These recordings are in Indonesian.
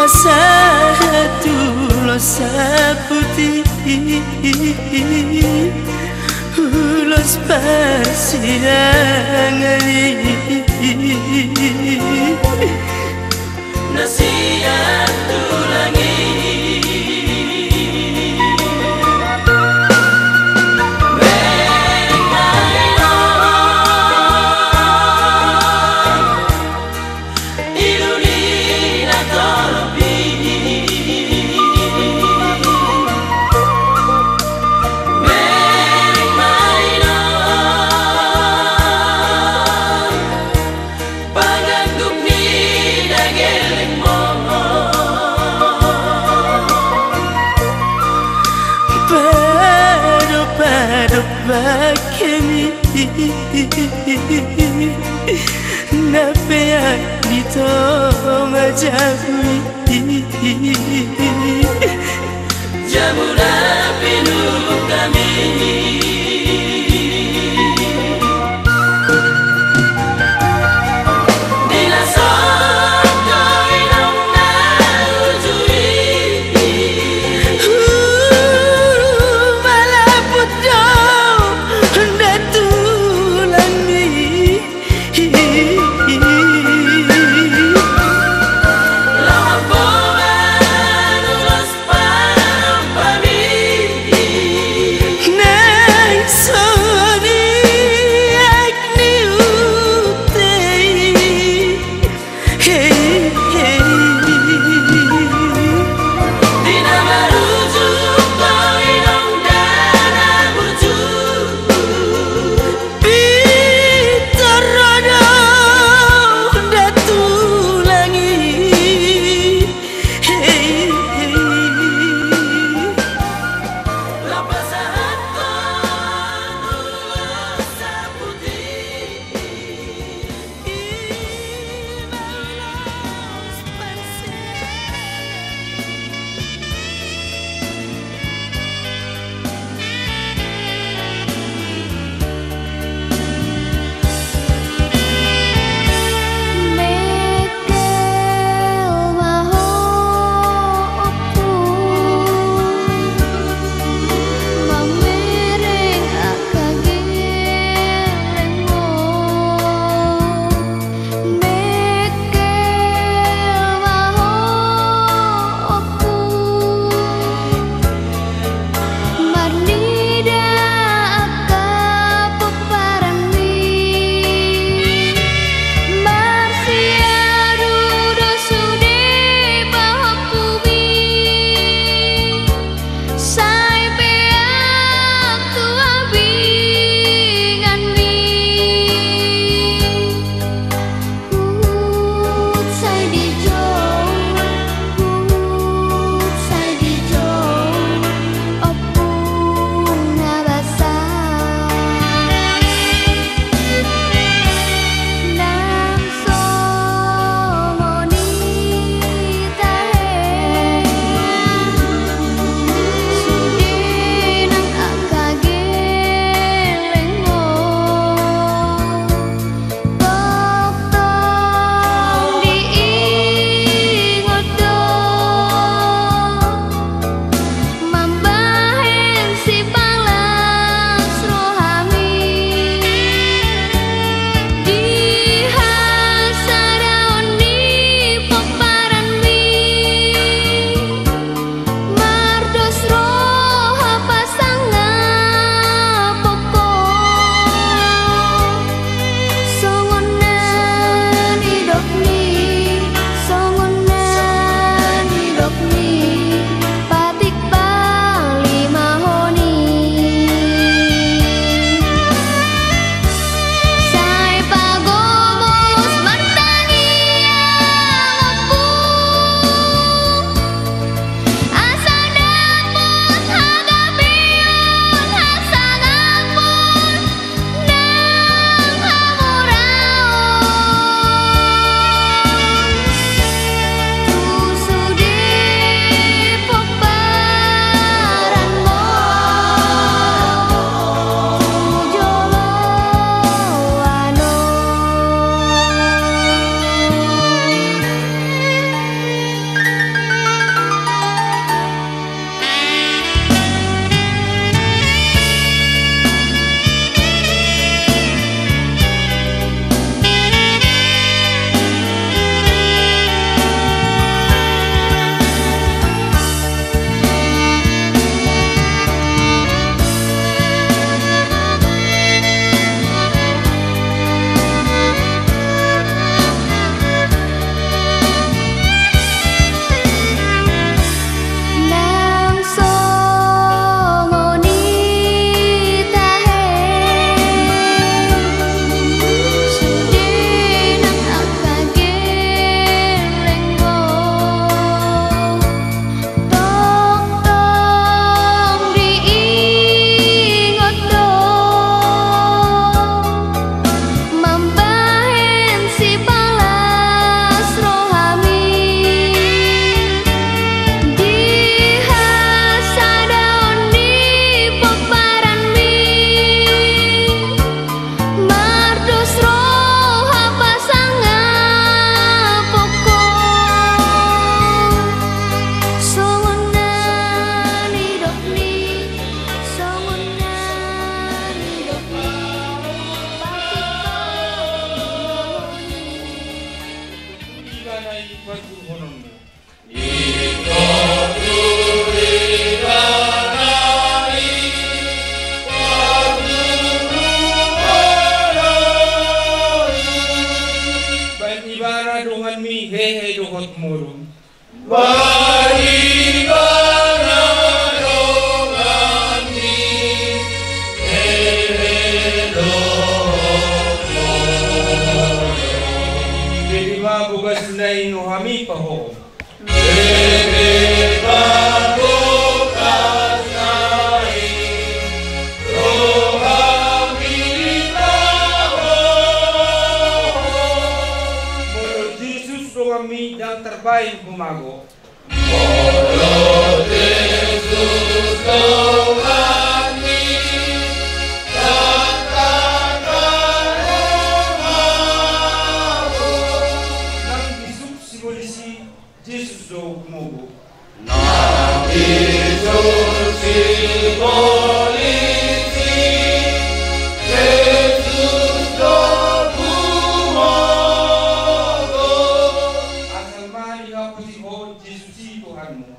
Satu putih ulos persidangan nasihat tulangi bakemi napea ditonga jabui jamuna pinu kami hononmu. Baik ibara dengan mi hehe dohot murun. Bukas nai no hami paho. Molo Jesus do kami yang terbaik bumago. Molo Jesus do Jesus do kumogo. Na Jesus simbolisi, Jesus do kumogo. Asal mali aku si ho Jesus si Tuhanmu.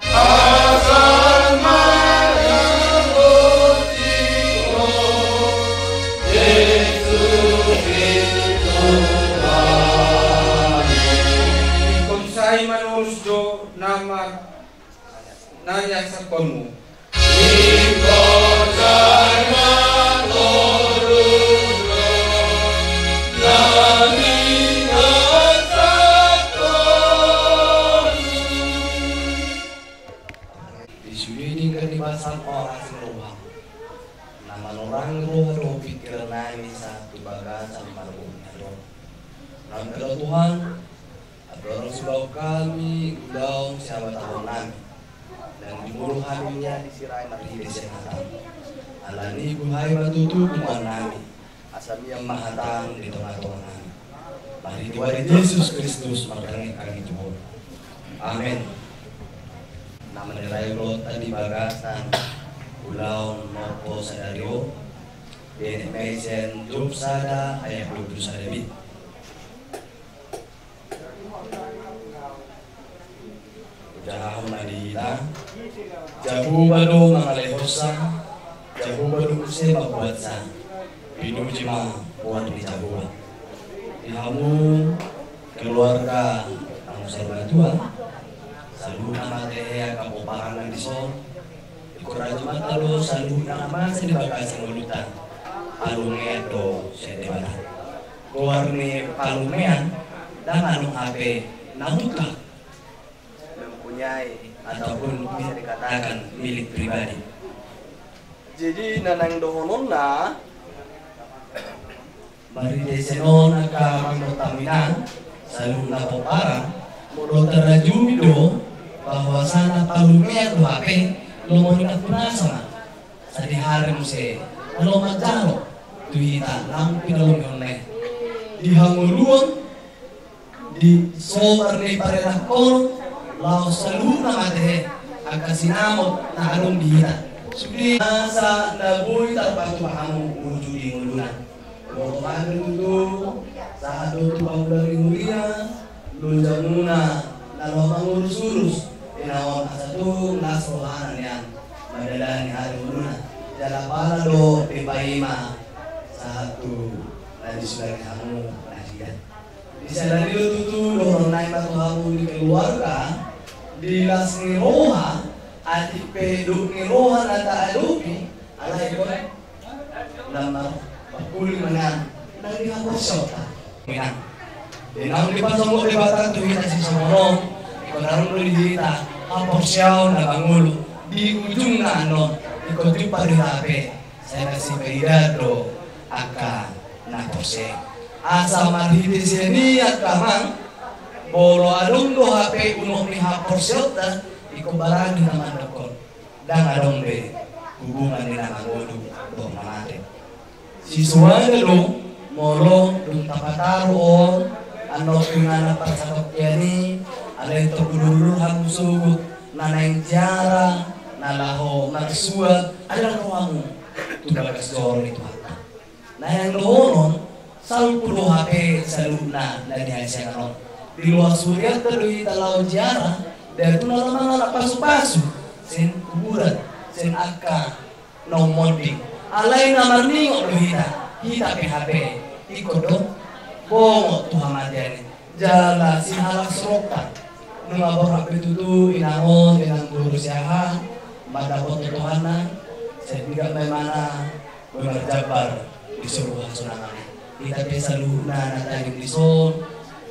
Asal mali aku si ho Jesus si Tuhanmu. Sai manurus do nama nanya sakonmu. Iko sai manurus do nanya sakonmu. Disuyudingkan di basang orang seruang. Nama orang roh pikiran nami satu bagasan paruhnya roh. Nama kepada Tuhan. Dorong sebab kami daun siapa tahun kami dan di mulut haminya disirai marhi desehatan. Alani buhai matutu kuman kami asal yang mahatang di tengah-tengah kami. Mari diwari Yesus Kristus markangi kami Tuhan. Amin. Nama nerai rot tadi bagasan ulaun nopo sadario dan meisen Job sada ayat 21 bit. Jaham nadita, jabu bado mangalehosa, jabu bado kuse mabuatsa, pinuji ma buat di jabu. Ihamu keluarga ang sarbatua, saluna matehe kapupangan di sol, ikuraju matalo saluna masa di bagasang ulutan, alungeto sedebata. Kuarni palumean, dan anong ape namuka. Ataupun bisa dikatakan milik pribadi. Jadi nanang dohonon na mari desenon ka magnotamina salung na popara molo tarajumido bahwa sana palumea do hape lomonika punasama sa dihari mo se alo magdalo tuita lang pinalong ne dihanguluan di sobar ni parelakon lau saluna mate agak sinamot na anong dihita. Subli sa nabuhi tarpatu mahamu uju di ngulunan. Lo kami tutu sa ado tupang dari mulia lunjang muna nalo mangurus-urus inawang asatu nasrohanan yan madalani hari ngulunan. Jala pala do pipaima satu nadi sulari hamu nasihat. Bisa dari tutu do nai matuhamu di keluarga dilas ni roha atik peduk ni roha nata alupi alay ko lamar pakuli manan nang dihapos ta minang dinang di pasong di batang tuwita si Somono ikonarong lo dihita hapos siyaw na bangulo di ujung na ano ikot yung parihape sa nasipaidado aka napose asa marhiti siya niya kamang bolo adong do HP unok ni haporsyota ikubarang din naman dokon dan adong be hubungan nila nangulo do namate si suwana lo molo dun tapataroon ano pinganak parsakot yani alay to gululuhan musugot nanay tiara nalaho magsuat alang ruang tugagas doro ito na yang dohonon salpulo HP sa luna na diyan siya kanon di luar surya terlui talau jiara dan itu nama anak pasu-pasu sen kuburan sen akka nomoding alai namar ningok lo hita PHP ikut dong bongo Tuhan madani jala si halak serokan nunga borang betutu inangon inang guru siaha pada foto Tuhanan saya tidak mana mengerjabar di seluruh sunangan kita bisa luhna natayong lison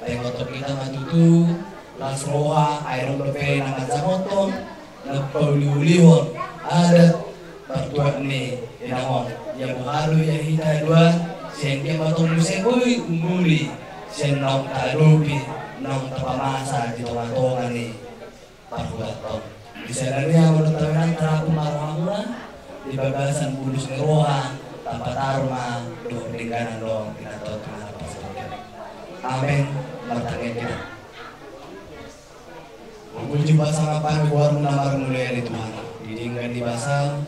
ayang otot kita matutu las roha air berbeda nama jamotong nagpauli-ulihon ada bertuak ni inangon yang baharu ya hita dua siang dia batong museboy umuli siang naong kalupi naong tapamasa di tongan ni parhuaton di sana dia menutawinan terapu maruhamuna di bagasan bulus ni roha tanpa taruma doh lingkaran dong kita tahu kenapa pasal amin bertanya kita menguji bahasa apa buat menamar mulai Tuhan didingkan di bahasa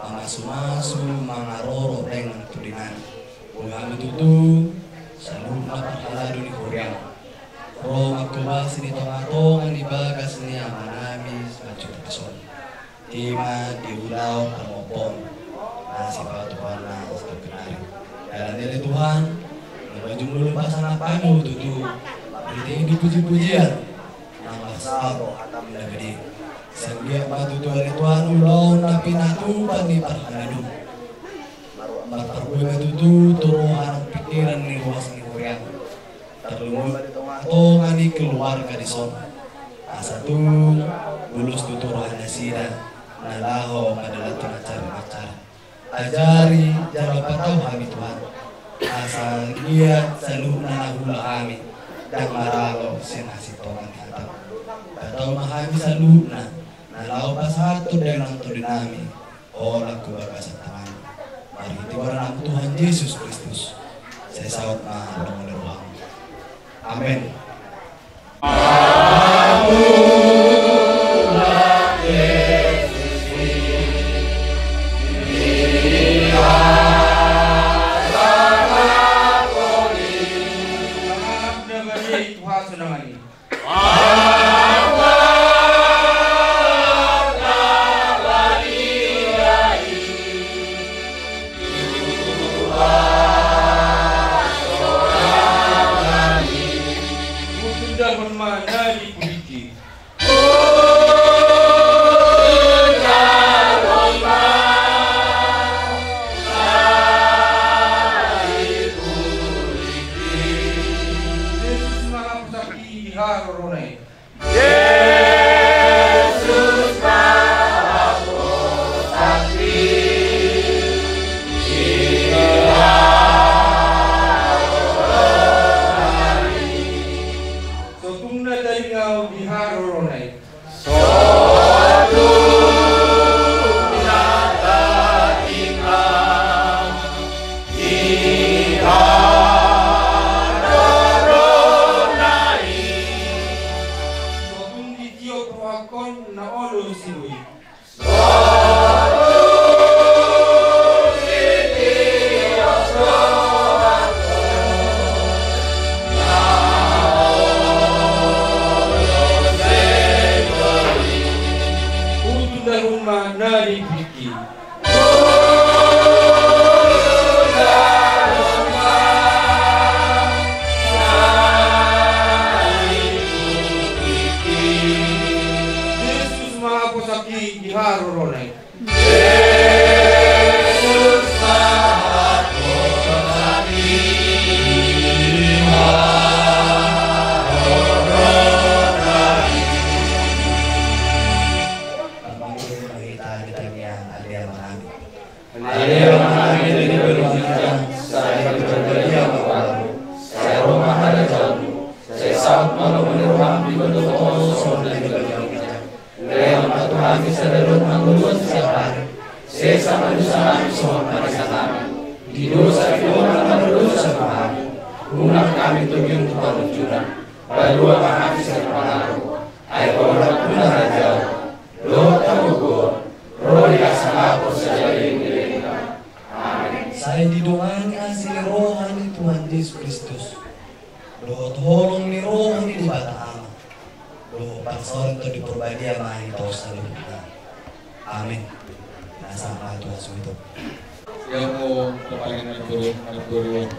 masu-masu mangaroro dengan tulinan bunga tutu selalu dapat haladu di Korea roh makubas di tengah-tengah di bagas ni amanami maju person ima diulau kamopon nasi Tuhan nasi kenari dalam diri Tuhan menuju dulu bahasa apa tutu berarti dipuji-pujian nama sabo hatam dagedi sanggia batu tuan Tuhan ulau napi natupan di parhanadu marparbuga tutu turu anak pikiran ni ruas ni koyang terlumur tongan di keluarga di son asatu bulus tutur hanya sida nalaho adalah acara ajari jalan patau kami Tuhan asal dia selalu nahula kami dan maralo senasi tongan hatap atau mahami selalu nalau pasatu dengan tudinami orang kebagas tangan mari tiwaran Tuhan Yesus Kristus saya sawat mahal ruang amin. Saya didoakan kasih rohani Tuhan Yesus Kristus. Doa tolong ni rohani di Lo pansoran to di Purbadia main to sa lupa. Amin. Nasa Tuhan itu. Yang mau kepalingan guru.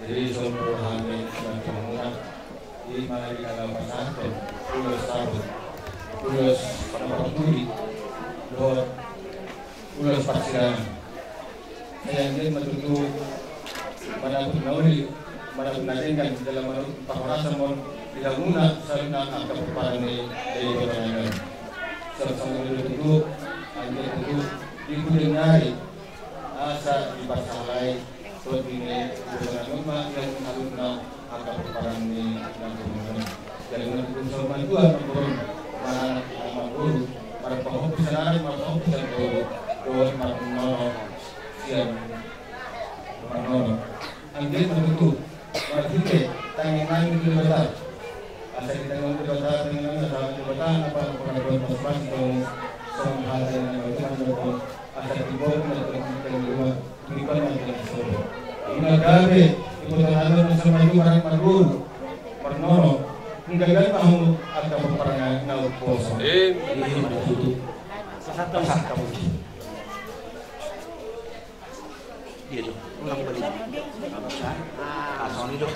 Jadi seluruh hamil dan pemuda di mana di dalam pesantren tulus sabut, tulus peduli, tulus persidangan. Saya ingin menunjuk pada pengauli, pada penasihat dalam menurut pengawasan mohon tidak guna sarana angka perparani dari pertanyaan. Sama-sama duduk, angkat duduk, dikunjungi asa di pasalai ini dengan rumah yang alumna angka perparani dan kemudian dari menurut bantuan turun para guru, para penghobi senarai, para penghobi dan guru, para penono, sian, penono. Angkat menentu, para kita tangan itu besar. Asal kita ngomong besar, tangan besar, apa pengalaman besar itu semua hal yang berbeda. Asal dibawa ke rumah, berikan yang sesuatu. Ini kami ikut alur bersama juga marul, pernono. Enggak tahu ada peperangan naut poso. Ini betul. Satu kamu. Gitu. Ulang balik. Asal itu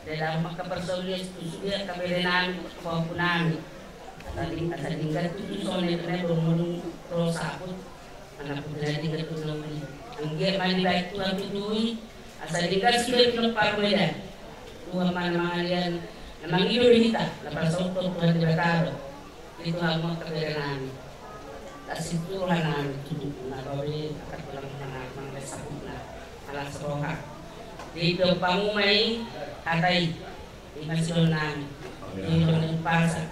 dalam kepercayaan sudah kebenaran kemampuan tadi asal tinggal itu soalnya kena bermulung terus sakut anak punya tinggal itu namanya angge mandi baik Tuhan tudui asal tinggal sudah penumpang medan Tuhan mana-mana memang hidup kita lepas untuk Tuhan berkata itu hamba kebenaran kasih Tuhan tudui nah bawi akan pulang menang sakutna alat seroha di depanmu mai hatai di nasional di pasar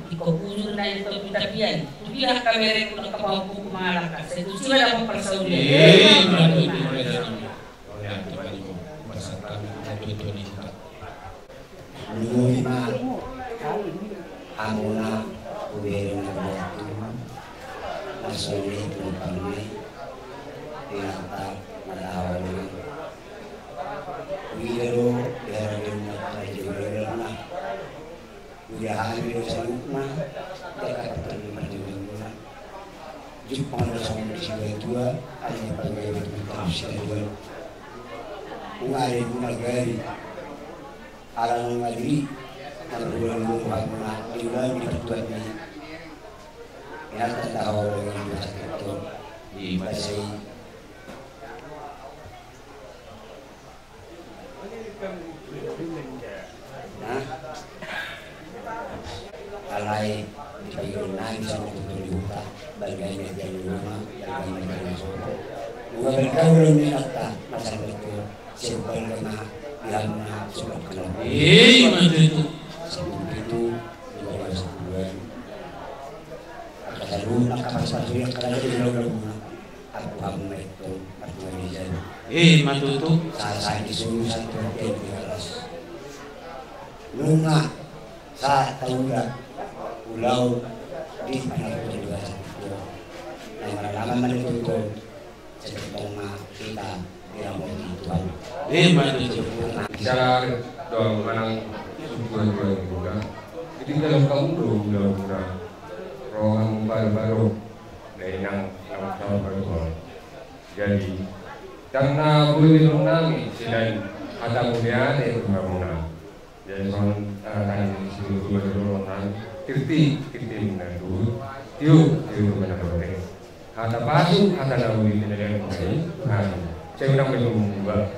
di kopujur na itu pitapian dia kamera itu kapampu kumalaka itu sila dapat persaudara lima amuna ubero na batu nasoli pulpani tinata malawan Widero dari mata jibrilna, wiyahan wido salukna, dekat petani perjuangan. Jepang bersama siwa dua, ada pegawai bertemu siwa. Mengalir menagari, alang ngadiri, terbulan lupa mana juga di ketuan ini. Yang tahu dengan bahasa itu di bahasa alay di pagkunan bisa dibuka bagian media rumah yang media solo. Bukan berkaulan minata masa itu sebuah kena ilmu sudah kenal. Macam itu. Sebelum itu juga sebulan. Kata lu nak kapas yang kerana di dalam aku kamu itu aku Rizal. Macam itu. Saya disuruh satu hotel di atas. Lunga saat tahulah pulau di mana kedua satu. Yang mana itu sebetulnya kita tidak mau Tuhan. Macam itu. Bicara doa menang Tuhan juga. Jadi kalau kamu mudah-mudahan rohang baru dari nang baru. Jadi karena boleh menangi dan ada kemudian itu haruna. Jadi kan seluruh orang kirti menadu tiu menadu. Ada pasu ada nawi dari kami. Saya udah mencoba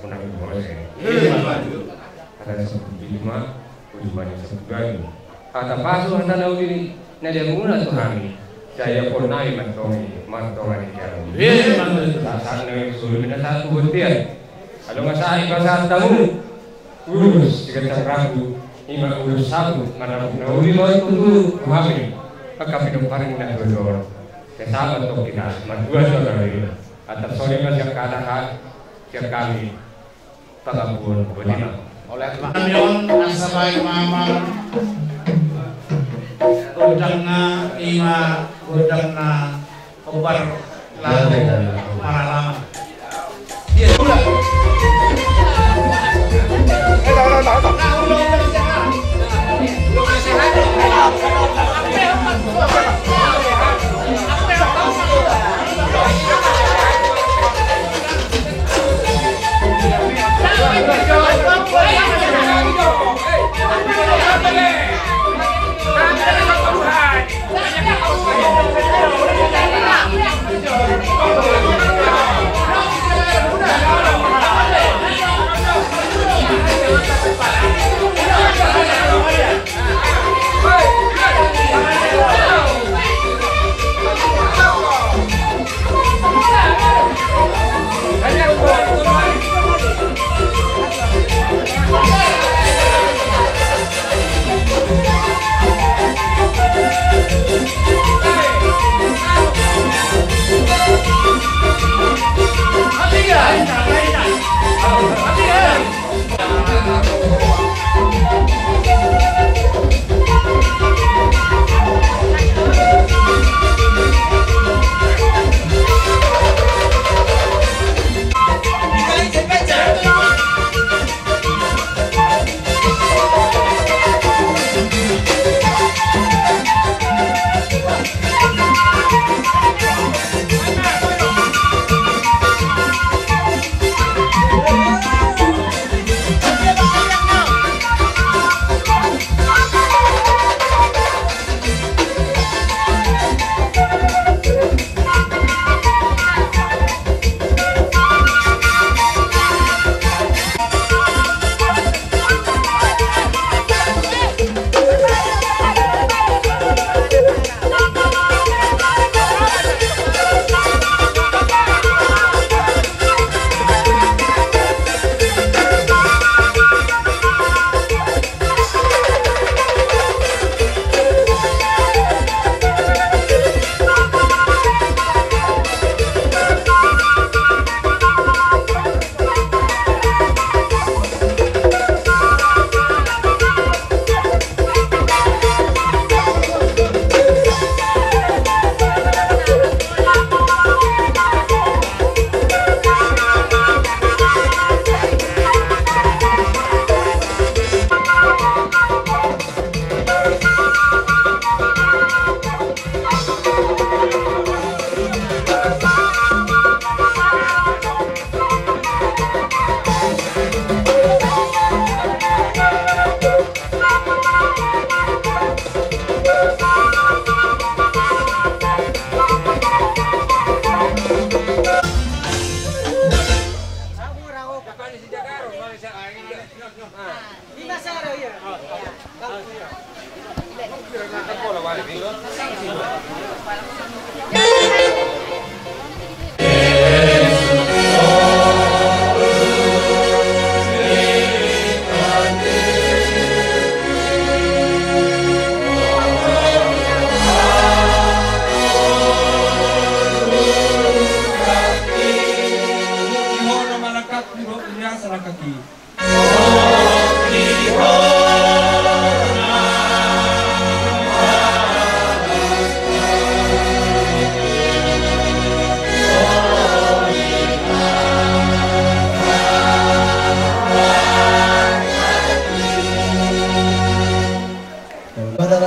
ada seperti lima banyak seperti ada pasu ada nawi dari mula Tuhan. Saya pernah mantongan dia. Saat nabi suruh minta satu butian. Kalau masalah bahasa tamu, urus jika ragu, ima urus satu, mana nabi mau itu kami. Maka minum paling nak berdor. Kesama untuk kita, mandua saudara ini. Atas sore masih keadaan siap kami pengabun berdina. Oleh kamion nasabai mamang udangna ima udangna obar lalu maralama. Dia pula. Para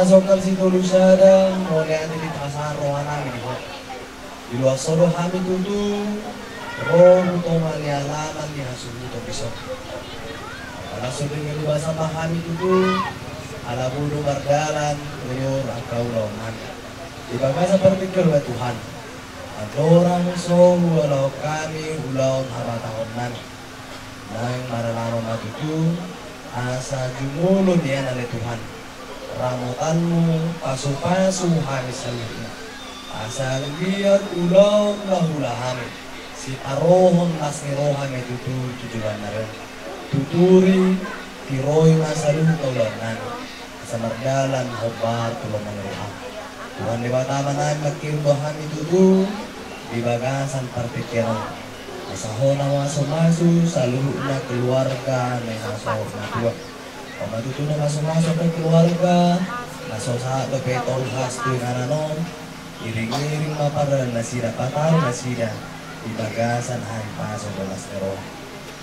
Sokal si tulusada mulai ada di pasar rohana ini. Di luar sodo kami tutu roh utomani alaman di hasil itu besok. Pada sodo yang bahasa kami tutu ala budu berdalan ulur akau launan. Di bagai seperti kedua Tuhan. Orang so walau kami ulau haba tahunan. Nang maralama matutu asa jumulun dia nale Tuhan. Ramutanmu pasu-pasu habis salihnya asal biar ulang lahulahan si arohon nasni rohame tujuan naren tuturi tiroi masaluh kaulanan samardalan hobar tulungan roham Tuhan dewata manay makir dohami tutu di bagasan partikiran asahona masu-masu saluh na keluarga na hasawag na tuwa pamatuto na masuk-masuk ke keluarga masuk saat betol khas tu nananom iring-iring maparan nasida patar nasida di bagasan hampa sodolas nero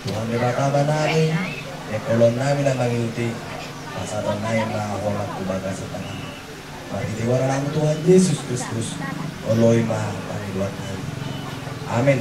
Tuhan debataba namin kolon namin na mangiuti pasadon na yung mga hormat ku bagasan tangan matitiwara namin Tuhan Yesus Kristus oloy maha paniluan namin amin.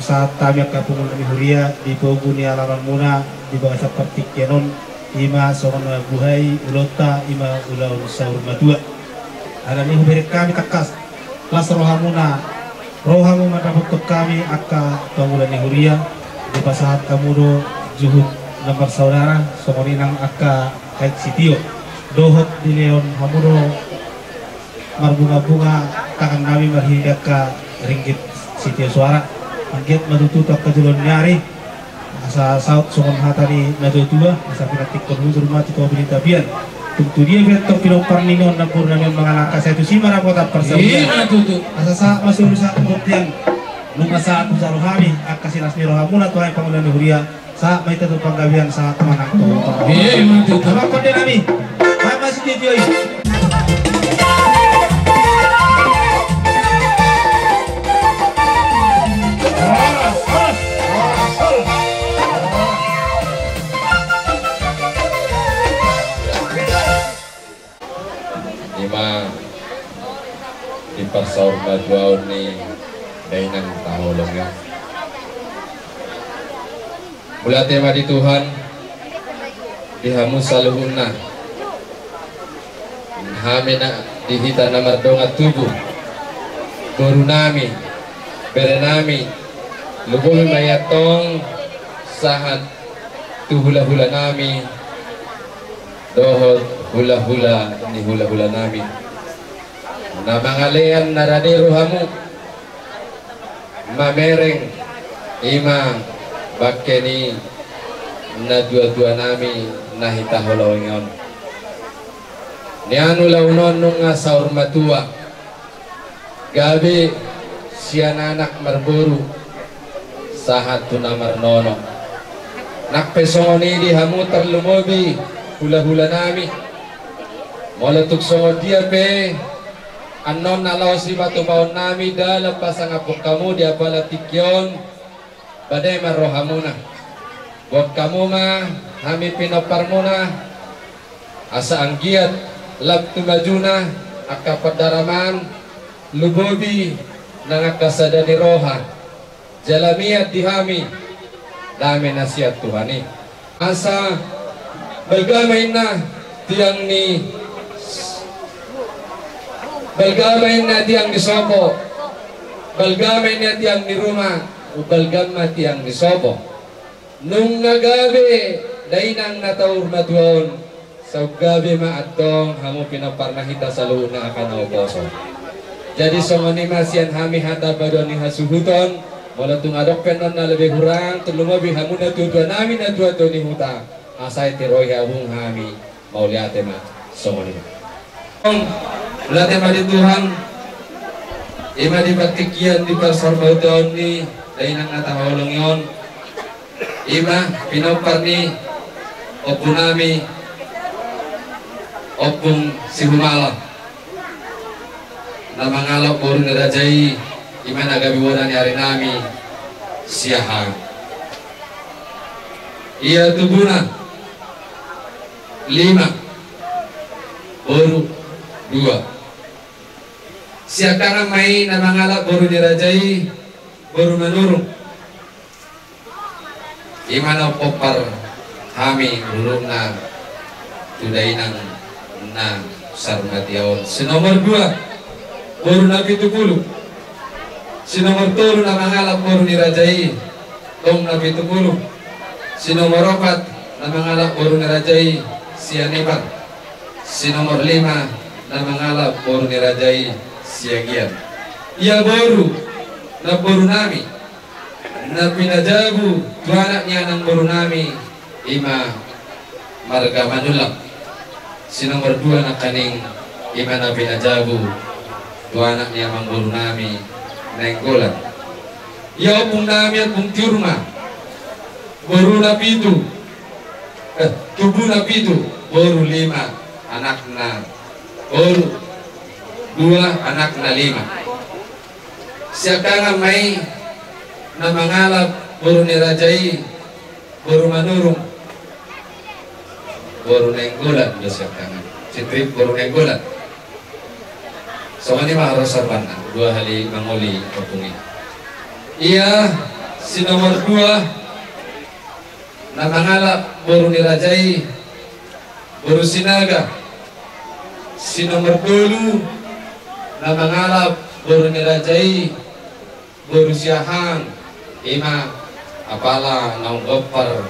Saat kami akan pengulangan huria di Poguni alaman muna di bawah seperti kenon ima sorona buhai ulota ima ulau saur madua ada nih beri kami takas kelas rohamuna rohamu mendapat kami akan pengulangan huria di saat kamu do juhud nomor saudara somoninang akan kait sitio dohot di leon hamudo marbunga-bunga tangan kami merhidaka ringgit sitio suara angket matutup kejulon nyari asa saut songon hatani nadotua asa pinatik korhuzur mati to berita bian tentu dia vetor pilong parningon na purnamen mangalaka sa ito si marapota persaudara asa sa masuk sa kemudian nung asa sa rohami akasilas ni rohamuna tuhay pangulan ni huria sa may tetap panggabian sa tamanak to apa konde nami ay masih dia di pasar bajuau ni dainan tahulong ya. Mula tema di Tuhan dihamu saluhuna hamena dihita namar dongat tubuh korunami berenami lubul mayatong sahat tu hula-hula nami dohot hula-hula ni hula-hula nami na mangalean narani ruhamu mamereng ima bakeni na dua-dua nami nahita holongon Nianu launon nunga saur matua gabi sian anak marburu sahat tuna marnono nak pesongoni di hamutar lumobi hula-hula nami molatuk songon dia pe anon nalawas di batu baon nami dalam pasang apok kamu dia bala tikyon badai marrohamuna buat kamu mah kami pinopar muna asa anggiat lab tumajuna akapat daraman lubobi nangakasadani roha jalamiat dihami dami nasihat Tuhani asa balgamain na tiang ni balgamain na tiang ni sopo balgamain na tiang ni rumah balgama tiang ni sopo nung nagabi dainang nataur matuon sa gabi maatong hamo pinaparnahita sa luod na akan oposo. Jadi songoni masian hami hata badon ni hasuhuton wala tung adok penon na lebih kurang tulumabi hamo na tutua nami na tuwa ni huta asay tiroy habung hami mauliate ma songoni ma. Ulate ma di Tuhan ima di batikian di parsarbauton ni dainang natahulong yon ima pinopar ni opunami opung si humala na mangalok puro na rajay iman agabiwanan ni arinami siyahang iya tubunan 5 puro 2 siya karang may na mangalok puro ni rajay puro manurong iman opopar hami urong na tuday ng na sarmatiaon. Si nomor 2 puro na 70. Si nomor 3 na mangalap puro ni Rajai tong na 70. Si nomor 4 na mangalap puro ni Rajai si Anibar. Si nomor 5 na mangalap puro ni Rajai si Agian. Ia baru na puro nami na pinajabu tuanak niya ng puro nami ima marga manulang. Si nomor 2 na kaning ima na pinajabu dua anak niya mangguru nami nenggolan ya pung nami at pung tiurma baru na pitu tubuh na pitu baru 5 anak na baru 2 anak na 5 siya ka may na mangalap baru ni Rajai baru manurong baru nenggolan siya ka si trip baru nenggolan. So ini mah harus serban 2 hari mangoli kapungi. Iya si nomor 2 na mangalap baru ni Rajai baru sinaga. Si nomor 2 na mangalap baru ni Rajai baru siyahang ima apala naung opar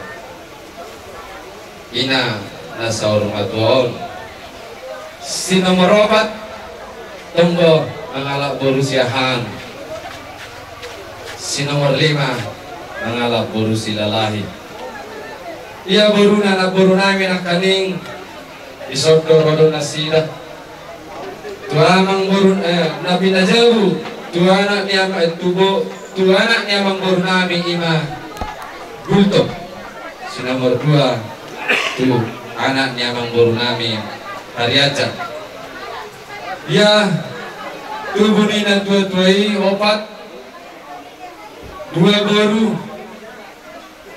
ina nasa urung atuon. Si nomor 4 tunggu mangalap baru siyahang. Si nomor 5 mangalap baru silalahi. Ia baru na baru namin ang kaning isodor rodo na sida. Tuamang baru na pinajabu. Tuanak niya tubo. Tuanak niya mang baru namin ima gulto. Si nomor 2 tu anak niya mang baru namin hariaja. Ya tubuh ni na tuai 4 2 baru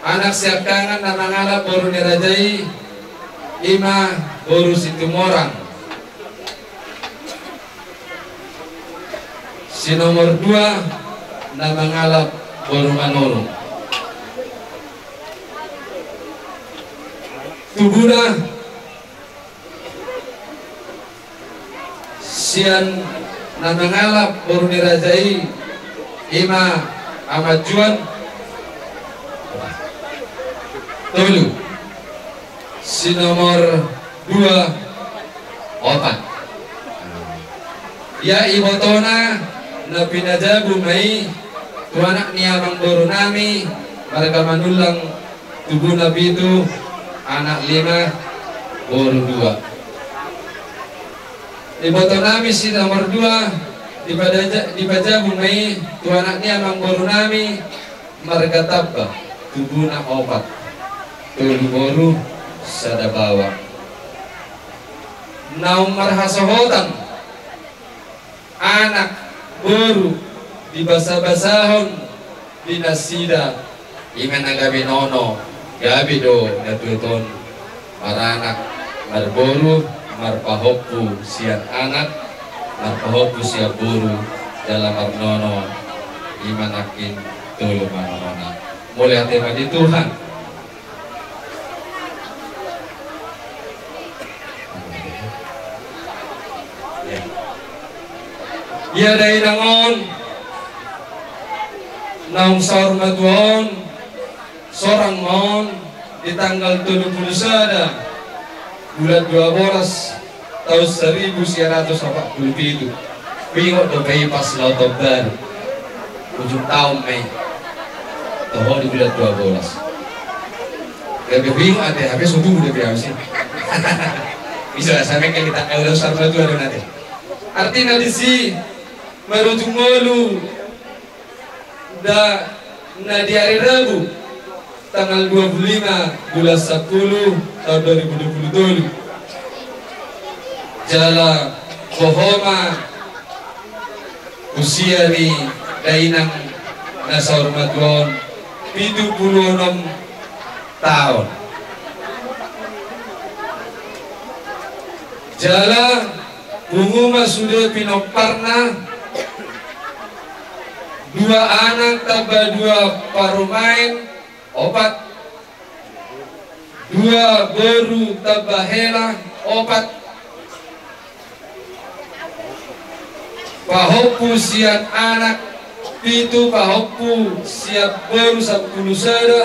anak siakangan na mangalap baru ni Rajai 5 baru si Tumorang. Si nomor 2 na mangalap baru Manurong. Tubuh na sian na mangalap baru ni Rajai 5 amajuan 3 si nomor 2 4 ya ibotona na pinajabu may tuanak niya mang baru nami marga manulang tubuh na bitu anak 5 baru 2 Di boto nami si nomor 2 di Bajabung mai tu anaknya mang boru nami marga tabba tubuna opat tulu boru sada bawa naum marhasohotan anak boru di basa-basahon di nasida iman agabi nono gabi do natuton maranak marboru marpahopu siat anak marpahopu siap boru dalam marnono iman akin tulu marnona mulai tema di Tuhan ya dari nangon naung saur matuon sorang mon di tanggal 30 bulan 12 tahun 1947 bingung do bayi pas laut baru ujung tahun Mei tahun di bulan 12 lebih bingung ada habis subuh udah biasa bisa sampai ke kita euro sarma itu ada nanti artinya di si merujuk mulu na di hari Rabu tanggal 25 bulan 10 tahun 2022 jala bohoma usia ni dainang nasa hormatuan 76 tahun jala bunguma sudah pinoparna 2 anak tambah 2 parumain opat 2 baru tambah hela opat pahopu siap anak pitu pahopu siap baru 10 sada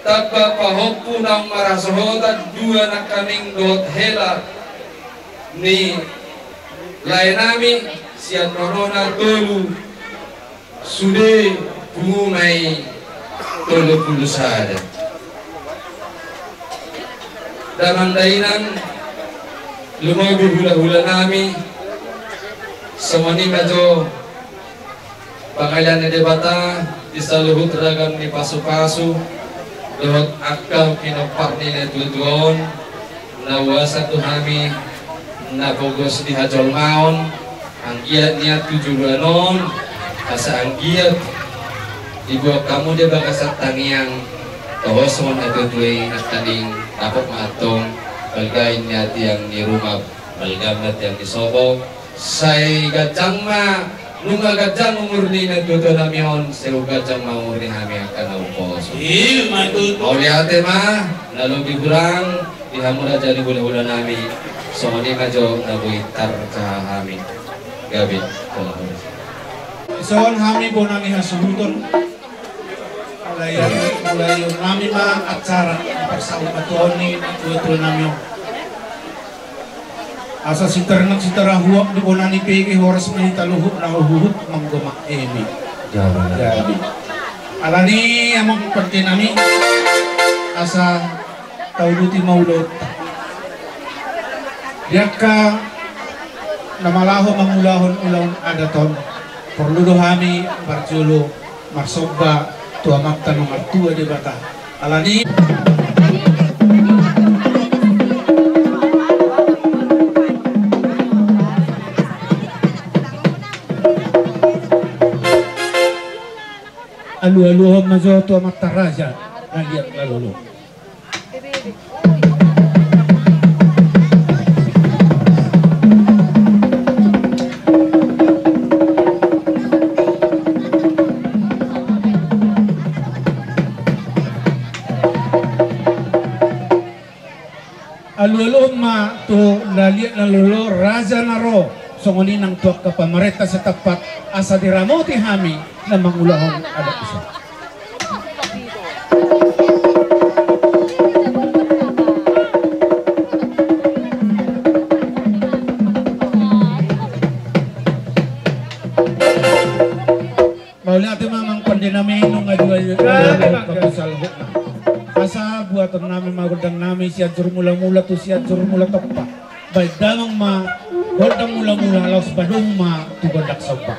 tambah pahopu nang marasohotan 2 anak kaning dot hela ni lain nami siap nonona tolu sudah bumai 30 sada dalam dainan lumabi hula-hula nami semani majo pangailan na debata isaluhut ragam ni pasu-pasu lewat akal pinoparni na tutuon nawasa tuhami na pogos di hajol maon ang giat niya tujuanon asa ang giat ibu kamu dia bakasat tangiang tohoson na tutuay nakaling tapok maatong balgain niya tiyang ni rumah balgamat yang disobong say gajang ma nunga gajang umurni na tuto namion seru gajang maumurni kami akan naupos mauliate ma lalu dikurang dihamura jadi hula-hula nami soalnya kajo nabuitar kami gabi soal kami bonani hasuhuton mulai nami ma acara persaumatoni tutul namion asa sitara huwak di bonani pegi horas menita luhut na huhut manggomak emi jadi alani amang perti nami asa tauluti maulot diaka namalaho mangulahon ulahon adaton perlu dohami barjolo marsoba tua makta nomor 2 di bata alani alu-aluhom mazoto mataraja nagiat lalolo alu-aluhom ma to naliat lalolo raja naro songoni nang tuak ka pamareta sa tapat asa diramoti hami na mangulahon ada isa. Mauli ate mamang pandinami nung aduay kapasalhok na. Asa buatan namin magudang namin siya jurmula-mula to siya jurmula topa. Baik damang ma Gondang mula-mula laos badung ma tugondak soba.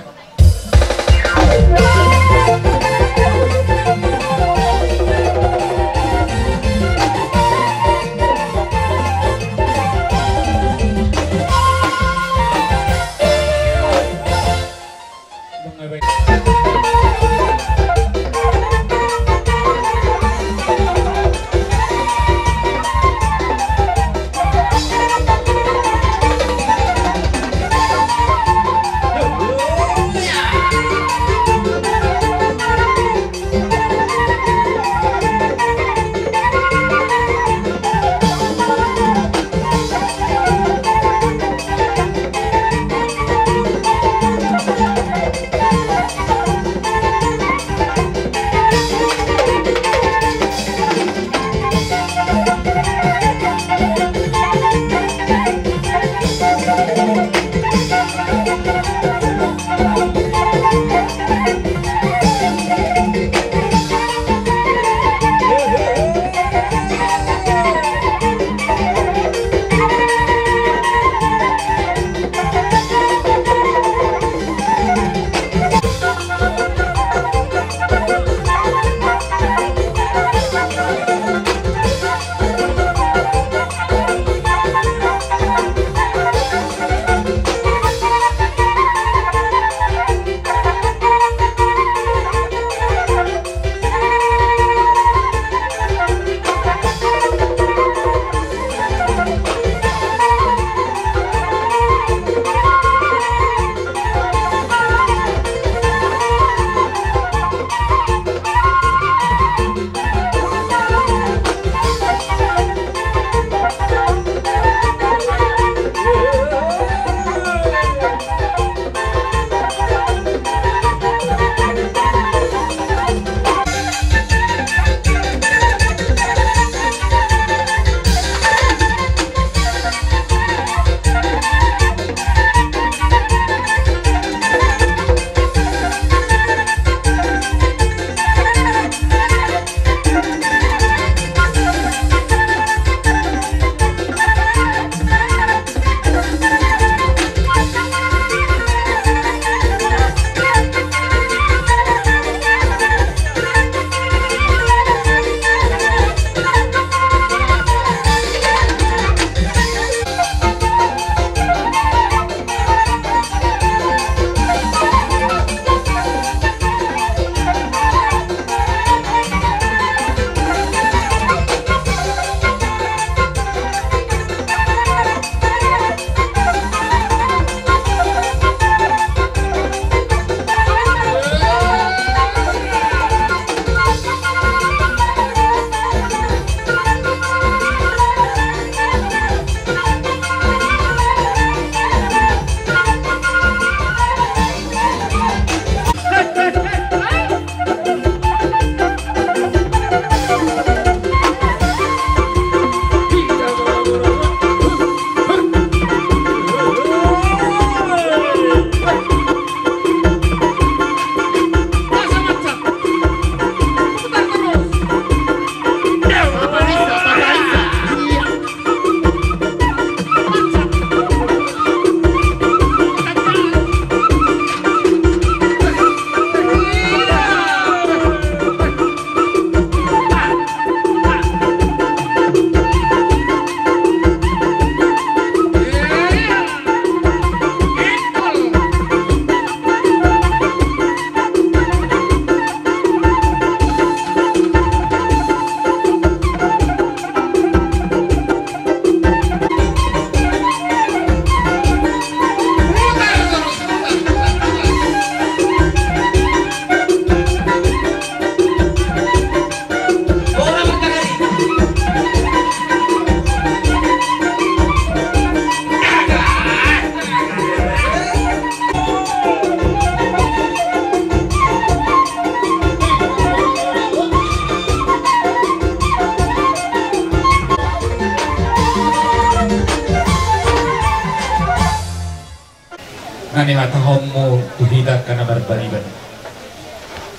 nani matahomo tuhida kana barbariban.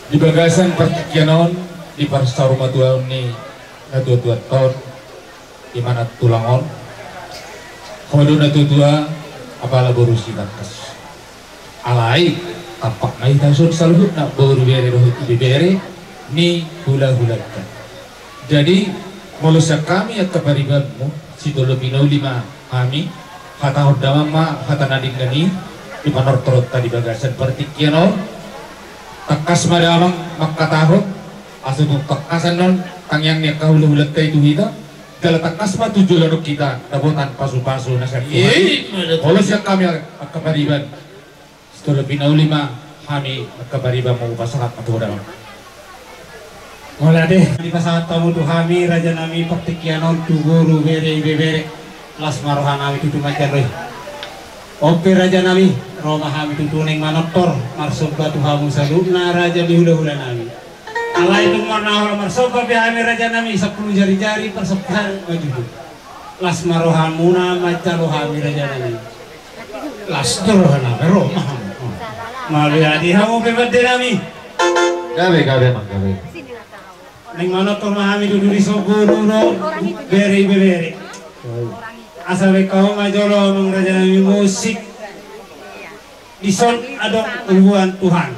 Di bagasan pertikyanon di parsa rumah tuan ni na dua tahun di mana tulangon. Kodo na tutua apala baru si takas alai tapak na itasun saluhut na baru bere rohit ibere ni hula-hulakan. Jadi malusya kami at kaparibanmu si tolo pinaw lima kami kata hodama ma kata nading gani di panortorot tadi bagasan pertikyan takas madamang makatahot asubong takasan non tangyang niya kahula-hulat kayo tuhita dala takas ma tujuh lanok kita dabotan pasu-pasu na sa Tuhan. Olos yang kami at kapariban setelah pinaulima kami at kapariban mo pasakat matudaw. Wala deh di pasakat tamu tu kami raja nami pertikyanon tu guru bere las marohan nami tutu macan Ope raja nami Roma kami tutuneng manotor marsoba tuhamu salubna raja dihula-hula nami alai tung manahol marsoba kami raja nami 10 jari-jari persepuluhan maju las marohan muna maca rohami raja nami las rohana Roma maliadi hamu pebade nami Gabe mang gabe neng manotor mahami duduri soguru bere asabe kau majolo mang raja nami musik ison adong hubungan Tuhan.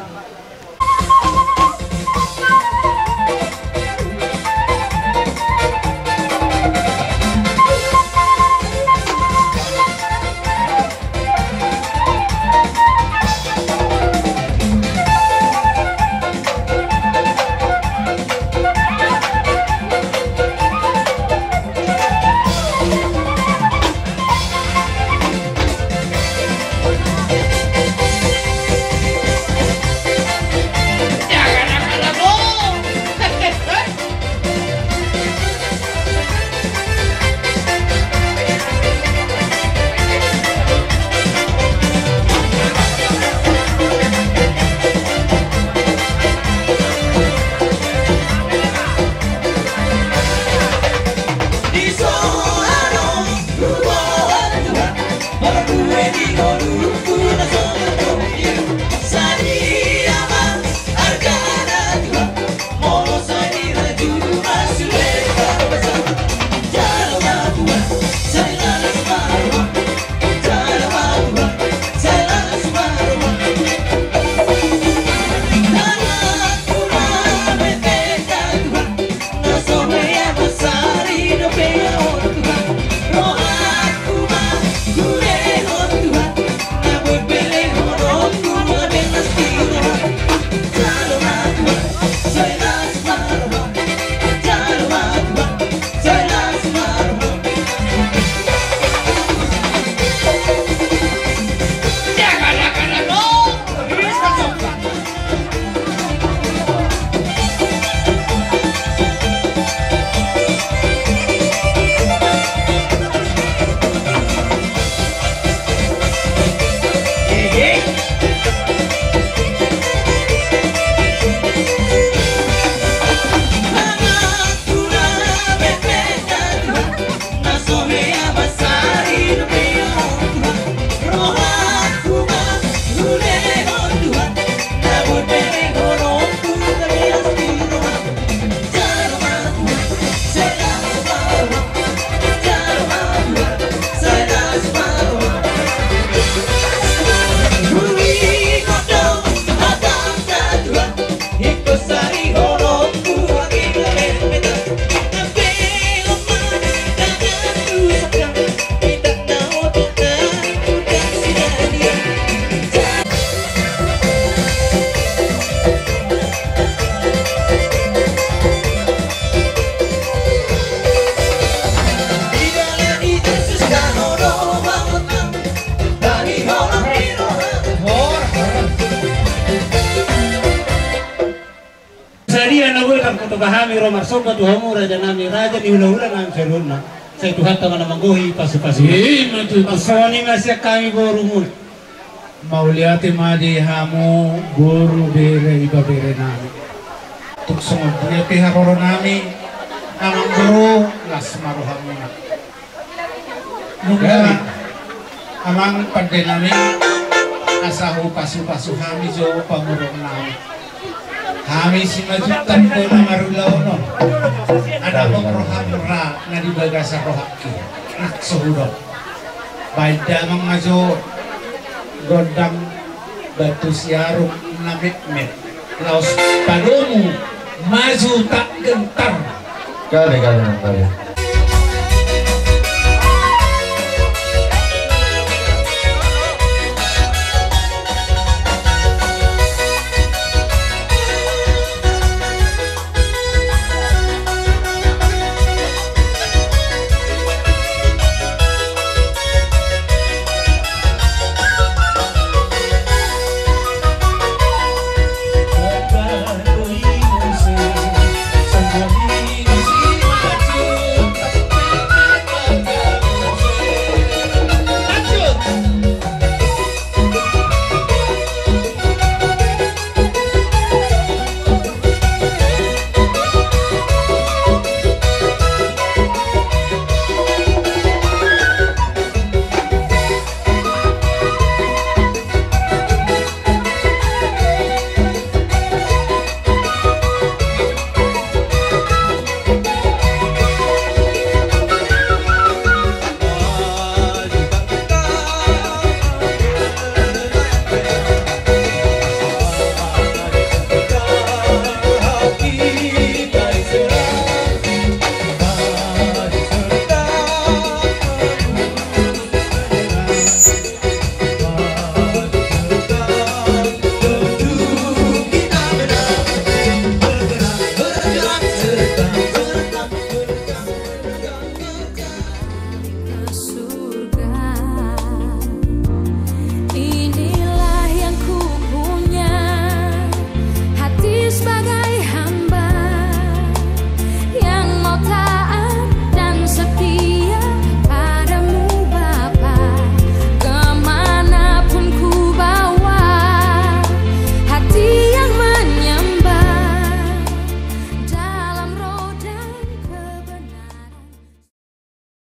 Bahami Roma soka tuhamu raja nami raja dihula-hula nami seluna saya Tuhan tangan manggohi pasu-pasu pasoni masih kami borumun Mauliati madi hamu guru bere iba bere nami tuk sumabnya piharoro nami amang guru las maruhamuna nungga amang pada nami asahu pasu-pasu hami jo pamurong nami kami si majutan ko na marulaw no ada mong roham ra na di bagasa rohaki naksuhudok baida mang majo gondang batu siarum namet-met laos padomu maju tak gentar kali